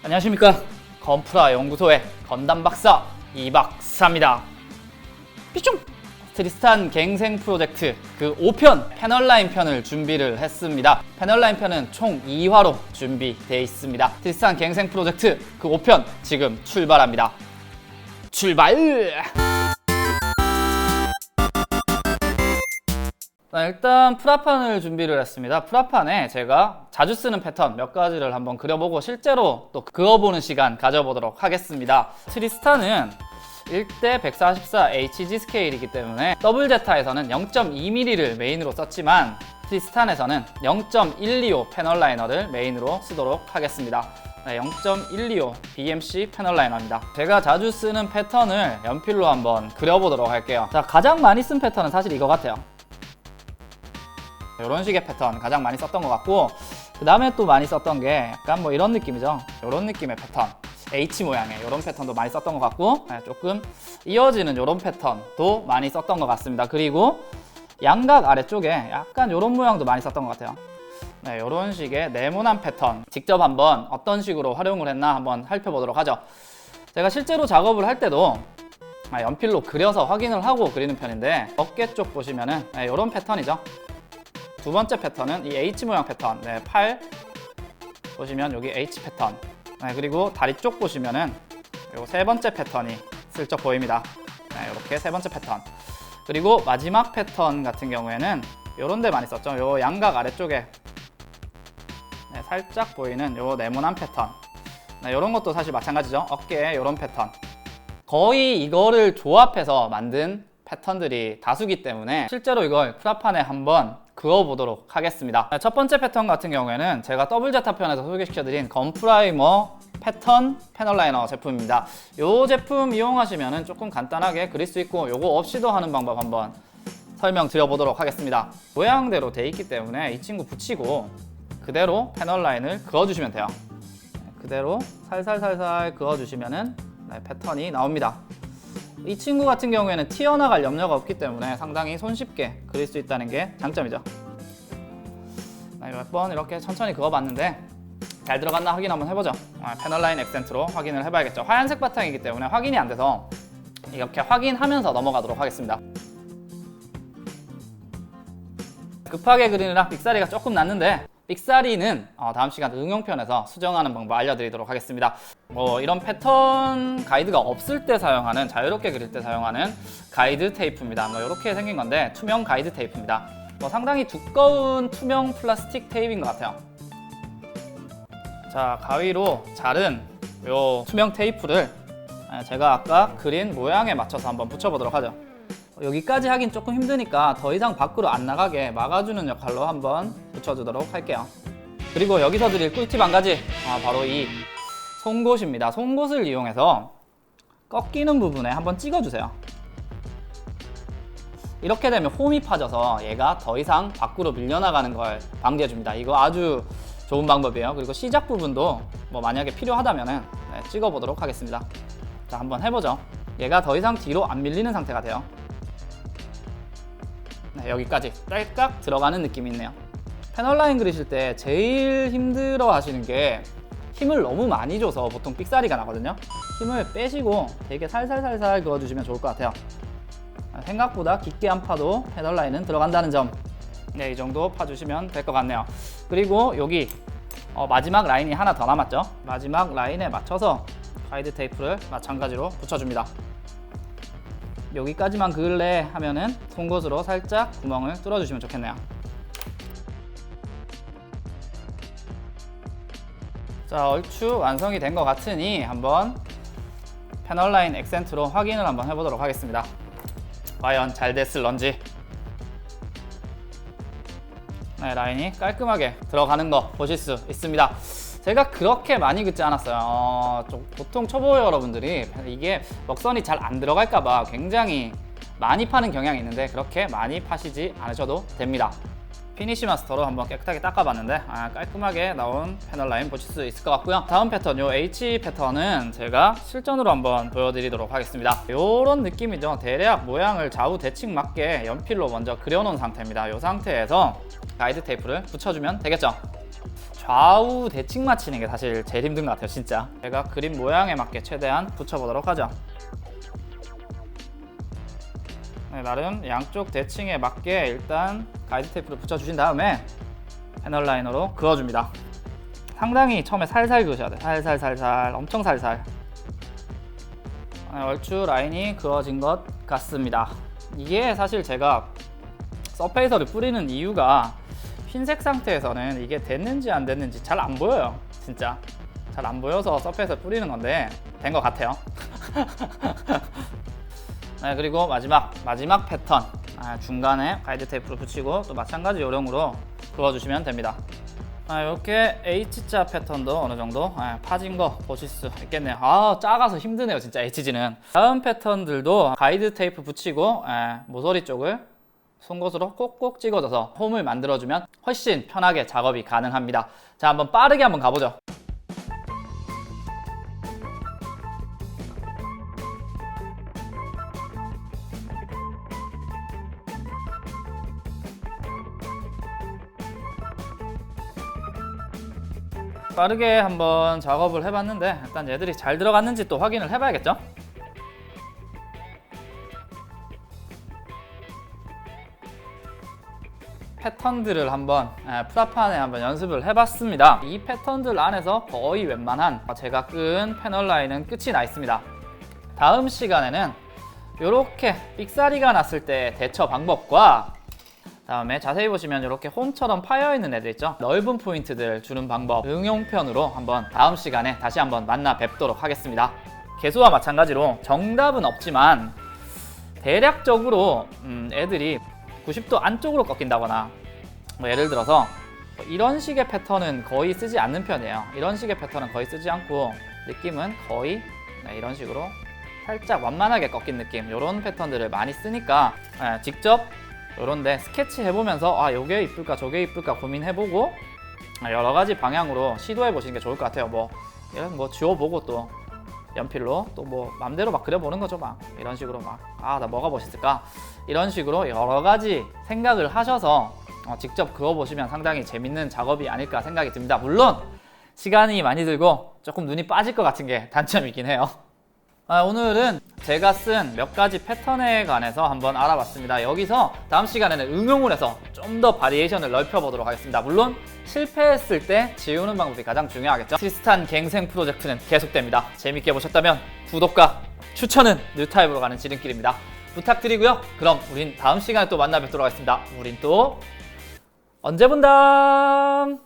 안녕하십니까. 건프라 연구소의 건담 박사 이박사입니다. 삐숑! 트리스탄 갱생 프로젝트 그 5편 패널라인 편을 준비를 했습니다. 패널라인 편은 총 2화로 준비되어 있습니다. 트리스탄 갱생 프로젝트 그 5편 지금 출발합니다. 출발! 일단 프라판을 준비를 했습니다. 프라판에 제가 자주 쓰는 패턴 몇 가지를 한번 그려보고 실제로 또 그어보는 시간 가져보도록 하겠습니다. 트리스탄은 1대 144 HG 스케일이기 때문에 더블 제타에서는 0.2mm를 메인으로 썼지만 트리스탄에서는 0.125 패널 라이너를 메인으로 쓰도록 하겠습니다. 0.125 BMC 패널 라이너입니다. 제가 자주 쓰는 패턴을 연필로 한번 그려보도록 할게요. 자, 가장 많이 쓴 패턴은 사실 이거 같아요. 이런 식의 패턴 가장 많이 썼던 것 같고, 그 다음에 또 많이 썼던 게 약간 뭐 이런 느낌이죠. 이런 느낌의 패턴, H 모양의 이런 패턴도 많이 썼던 것 같고, 조금 이어지는 이런 패턴도 많이 썼던 것 같습니다. 그리고 양각 아래쪽에 약간 이런 모양도 많이 썼던 것 같아요. 이런 식의 네모난 패턴 직접 한번 어떤 식으로 활용을 했나 한번 살펴보도록 하죠. 제가 실제로 작업을 할 때도 연필로 그려서 확인을 하고 그리는 편인데, 어깨 쪽 보시면은 이런 패턴이죠. 두 번째 패턴은 이 H 모양 패턴, 팔 보시면 여기 H 패턴, 그리고 다리 쪽 보시면은 요 세 번째 패턴이 슬쩍 보입니다. 이렇게 세 번째 패턴. 그리고 마지막 패턴 같은 경우에는 요런 데 많이 썼죠. 요 양각 아래쪽에 살짝 보이는 요 네모난 패턴, 요런 것도 사실 마찬가지죠. 어깨에 요런 패턴. 거의 이거를 조합해서 만든 패턴들이 다수기 때문에 실제로 이걸 프라판에 한번 그어보도록 하겠습니다. 첫 번째 패턴 같은 경우에는 제가 더블 제타 편에서 소개시켜드린 건프라이머 패턴 패널 라이너 제품입니다. 이 제품 이용하시면 조금 간단하게 그릴 수 있고, 요거 없이도 하는 방법 한번 설명드려보도록 하겠습니다. 모양대로 돼 있기 때문에 이 친구 붙이고 그대로 패널 라인을 그어주시면 돼요. 그대로 살살살살 그어주시면 패턴이 나옵니다. 이 친구 같은 경우에는 튀어나갈 염려가 없기 때문에 상당히 손쉽게 그릴 수 있다는 게 장점이죠. 몇 번 이렇게 천천히 그어봤는데 잘 들어갔나 확인 한번 해보죠. 패널 라인 액센트로 확인을 해봐야겠죠. 하얀색 바탕이기 때문에 확인이 안 돼서 이렇게 확인하면서 넘어가도록 하겠습니다. 급하게 그리느라 삑사리가 조금 났는데, 삑사리는 다음 시간 응용편에서 수정하는 방법 알려드리도록 하겠습니다. 이런 패턴 가이드가 없을 때 사용하는, 자유롭게 그릴 때 사용하는 가이드 테이프입니다. 이렇게 생긴 건데 투명 가이드 테이프입니다. 상당히 두꺼운 투명 플라스틱 테이프인 것 같아요. 자, 가위로 자른 요 투명 테이프를 제가 아까 그린 모양에 맞춰서 한번 붙여보도록 하죠. 여기까지 하긴 조금 힘드니까 더 이상 밖으로 안 나가게 막아주는 역할로 한번 붙여주도록 할게요. 그리고 여기서 드릴 꿀팁 한 가지, 바로 이 송곳입니다. 송곳을 이용해서 꺾이는 부분에 한번 찍어주세요. 이렇게 되면 홈이 파져서 얘가 더 이상 밖으로 밀려나가는 걸 방지해줍니다. 이거 아주 좋은 방법이에요. 그리고 시작 부분도 만약에 필요하다면 찍어보도록 하겠습니다. 자, 한번 해보죠. 얘가 더 이상 뒤로 안 밀리는 상태가 돼요. 여기까지 딸깍 들어가는 느낌이 있네요. 패널 라인 그리실 때 제일 힘들어 하시는 게 힘을 너무 많이 줘서 보통 삑사리가 나거든요. 힘을 빼시고 되게 살살살살 그어주시면 좋을 것 같아요. 생각보다 깊게 안 파도 패널 라인은 들어간다는 점, 이 정도 파주시면 될 것 같네요. 그리고 여기 마지막 라인이 하나 더 남았죠. 마지막 라인에 맞춰서 가이드 테이프를 마찬가지로 붙여줍니다. 여기까지만 그을래 하면은 송곳으로 살짝 구멍을 뚫어주시면 좋겠네요. 자, 얼추 완성이 된 것 같으니 한번 패널 라인 액센트로 확인을 한번 해보도록 하겠습니다. 과연 잘 됐을런지. 라인이 깔끔하게 들어가는 거 보실 수 있습니다. 제가 그렇게 많이 긋지 않았어요. 보통 초보 여러분들이 이게 먹선이 잘 안 들어갈까봐 굉장히 많이 파는 경향이 있는데, 그렇게 많이 파시지 않으셔도 됩니다. 피니시 마스터로 한번 깨끗하게 닦아봤는데 깔끔하게 나온 패널 라인 보실 수 있을 것 같고요. 다음 패턴, 요 H 패턴은 제가 실전으로 한번 보여드리도록 하겠습니다. 요런 느낌이죠. 대략 모양을 좌우 대칭 맞게 연필로 먼저 그려놓은 상태입니다. 이 상태에서 가이드 테이프를 붙여주면 되겠죠. 좌우 대칭 맞추는 게 사실 제일 힘든 것 같아요, 진짜. 제가 그림 모양에 맞게 최대한 붙여보도록 하죠. 네, 나름 양쪽 대칭에 맞게 일단 가이드 테이프를 붙여주신 다음에 패널 라이너로 그어줍니다. 상당히 처음에 살살 그으셔야 돼요. 살살, 엄청 살살. 네, 얼추 라인이 그어진 것 같습니다. 이게 사실 제가 서페이서를 뿌리는 이유가 흰색 상태에서는 이게 됐는지 안 됐는지 잘 안 보여요. 진짜 잘 안 보여서 서페이서 뿌리는 건데 된 것 같아요. 네, 그리고 마지막 패턴 중간에 가이드 테이프를 붙이고 또 마찬가지 요령으로 그어주시면 됩니다. 이렇게 H자 패턴도 어느 정도 파진 거 보실 수 있겠네요. 작아서 힘드네요, 진짜 HG는. 다음 패턴들도 가이드 테이프 붙이고 모서리 쪽을 송곳으로 꼭꼭 찍어줘서 홈을 만들어주면 훨씬 편하게 작업이 가능합니다. 자, 한번 빠르게 한번 가보죠. 빠르게 한번 작업을 해봤는데 일단 얘들이 잘 들어갔는지 또 확인을 해봐야겠죠? 패턴들을 한번 프라판에 한번 연습을 해봤습니다. 이 패턴들 안에서 거의 웬만한 제가 끈 패널 라인은 끝이 나 있습니다. 다음 시간에는 이렇게 삑사리가 났을 때 대처 방법과 다음에 자세히 보시면 이렇게 홈처럼 파여있는 애들 있죠? 넓은 포인트들 주는 방법 응용편으로 한번 다음 시간에 다시 한번 만나 뵙도록 하겠습니다. 개수와 마찬가지로 정답은 없지만 대략적으로 애들이 90도 안쪽으로 꺾인다거나 뭐 예를 들어서 이런 식의 패턴은 거의 쓰지 않는 편이에요. 이런 식의 패턴은 거의 쓰지 않고 느낌은 거의 이런 식으로 살짝 완만하게 꺾인 느낌, 이런 패턴들을 많이 쓰니까 직접 이런데 스케치 해보면서 요게 이쁠까 저게 이쁠까 고민해보고 여러 가지 방향으로 시도해 보시는 게 좋을 것 같아요. 뭐 지워보고 또 연필로 또 뭐 맘대로 막 그려보는 거죠. 막 이런 식으로 막 나 뭐가 멋있을까 이런 식으로 여러 가지 생각을 하셔서 직접 그어보시면 상당히 재밌는 작업이 아닐까 생각이 듭니다. 물론 시간이 많이 들고 조금 눈이 빠질 것 같은 게 단점이긴 해요. 오늘은 제가 쓴 몇 가지 패턴에 관해서 한번 알아봤습니다. 여기서 다음 시간에는 응용을 해서 좀 더 바리에이션을 넓혀보도록 하겠습니다. 물론 실패했을 때 지우는 방법이 가장 중요하겠죠. 트리스탄 갱생 프로젝트는 계속됩니다. 재밌게 보셨다면 구독과 추천은 뉴타입으로 가는 지름길입니다. 부탁드리고요. 그럼 우린 다음 시간에 또 만나 뵙도록 하겠습니다. 우린 또 언제 본담!